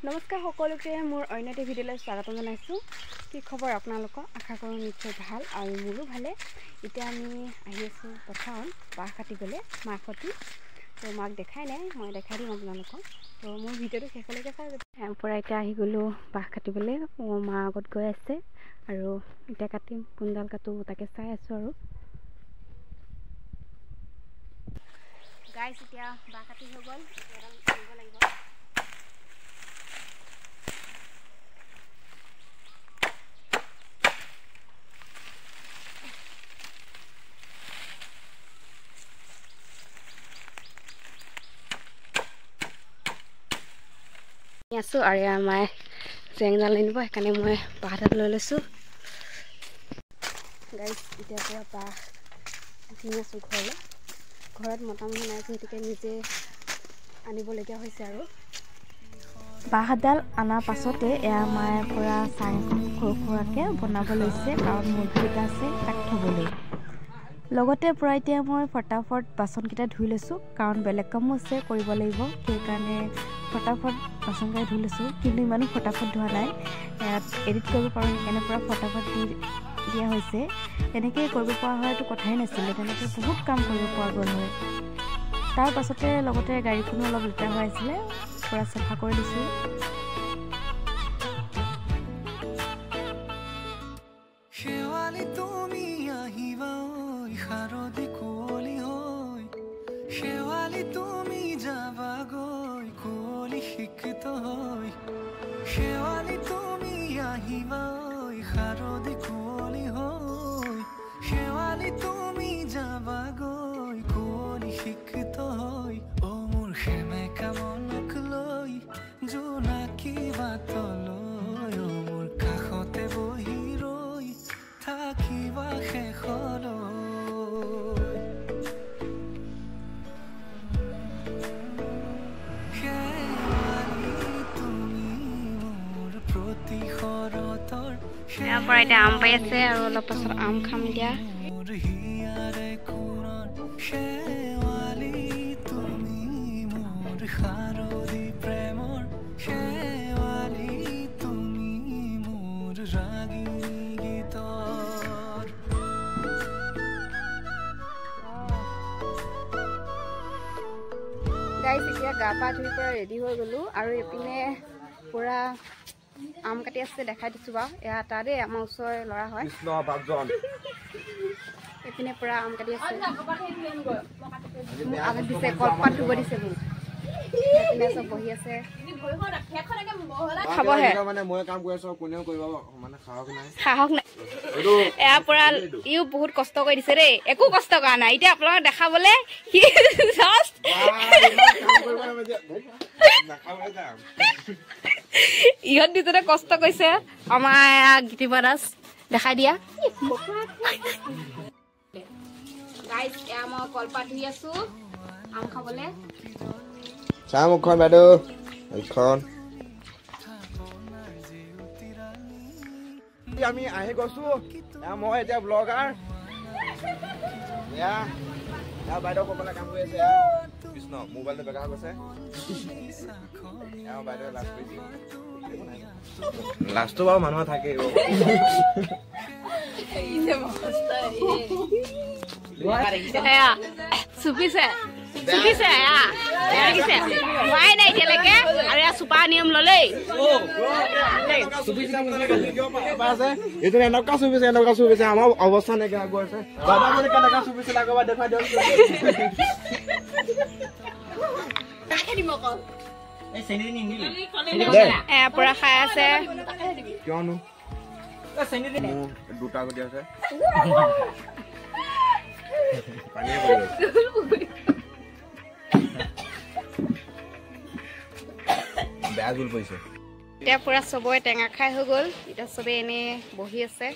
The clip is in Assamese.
নমস্কাৰ সকলোকে মোৰ অন্য এটা ভিডিঅ'লৈ স্বাগতম জনাইছোঁ। কি খবৰ আপোনালোকৰ? আশা কৰোঁ নিশ্চয় ভাল আৰু মোৰো ভালে। এতিয়া আমি আহি আছোঁ পথাৰত বাঁহ কাটিবলৈ মাৰ সৈতে। তো মাক দেখাই নাই, মই দেখাই দিম আপোনালোকক। তো মোৰ ভিডিঅ'টো শেষলৈকে চাই যাব। পৰা এতিয়া আহি গ'লোঁ বাঁহ কাটিবলৈ। মোৰ মাৰ আগত গৈ আছে আৰু এতিয়া কাটিম, কোনডাল কাটো তাকে চাই আছোঁ। আৰু গাইছ এতিয়া বাঁহ কাটি হৈ গ'ল, এডাল আনিব লাগিব। আছোঁ আৰু মায়ে জেংডাল আনিব, সেইকাৰণে মই বাঁহডাল লৈ লৈছোঁ। গাইছ এতিয়া পৰা বাঁহ নি আছোঁ ঘৰলৈ। ঘৰত মতা মানুহ নাই, গতিকে নিজে আনিবলগীয়া হৈছে। আৰু বাঁহডাল অনাৰ পাছতে মায়ে পৰা চাং সৰু সুৰাকৈ বনাব লৈছে, কাৰণ মুৰ্গীকেইটা আছে তাক থ'বলৈ। লগতে পৰা এতিয়া মই ফটাফট বাচনকেইটা ধুই লৈছোঁ, কাৰণ বেলেগ কামো আছে কৰিব লাগিব। সেইকাৰণে ফটাফট বাচনকেইটা ধুই লৈছোঁ, কিন্তু ইমানো ফটাফট ধোৱা নাই। এডিট কৰিব পাৰোঁ, সেইকাৰণে পৰা ফটাফট দিয়া হৈছে। তেনেকৈ কৰিব পৰা হয়তো কথাই নাছিলে, তেনেকৈ বহুত কাম কৰিব পৰা গ'ল হয়। তাৰ পাছতে লগতে গাড়ীখনো অলপ লেতেৰা হৈ আছিলে, পৰা চাফা কৰি দিছোঁ। ইয়াৰ পৰা এতিয়া আম পাই আছে আৰু অলপ পাছত আম খাম। এতিয়া গাইছ এতিয়া গা পা ধুই পৰা ৰেডি হৈ গ'লোঁ, আৰু এইপিনে পুৰা আম কাটি আছে, দেখাই দিছোঁ বাৰু। এয়া এটা দেই, আমাৰ ওচৰৰে ল'ৰা হয়। এইপিনে পুৰা আম কাটি আছে, আগত দিছে কলপাত ধুব দিছে মোক। এইপিনে চব বহি আছে, খাবহে সাহস নাই। এয়া পৰা ইও বহুত কষ্ট কৰি দিছে দেই, একো কষ্ট কৰা নাই। এতিয়া আপোনালোকক দেখাবলৈ সি ইহঁত দুজনে কষ্ট কৰিছে। আমাৰ গীতিমা দাস দেখাই দিয়া। গাইছ এয়া মই কলপাত ধুই আছো আম খাবলৈ। চাহ মুখখন বাইদেউ, এইখন আমি আহি গৈছো। মই এতিয়া ব্লগাৰ, বাইদেউ ক'বলৈ কাম কৰি আছে। কৃষ্ণ মোবাইলটো বেকা হৈ গৈছে, বাইদেউ লাজ কৰিছে। লাজটো বাৰু মানুহৰ থাকেই। চুপিছে চুপিছে হোৱাই নাই এতিয়ালৈকে, আৰু এয়া চুপা নিয়ম ললেই। এইটো এনেকুৱা চুপিছে, এনেকুৱা চুপিছে, আমাৰ অৱস্থা নাইকিয়া গৈ আছে। বাবা মানে কেনেকুৱা চুপিছিল আগৰবাৰ দেখাই দিয়ক। পৰা খাই আছে, কিয়নো দুটা গতি আছে। বেয়া জোল পৰিছে। এতিয়া পুৰা চবৰে টেঙা খাই হৈ গ'ল। এতিয়া চবেই এনেই বহি আছে।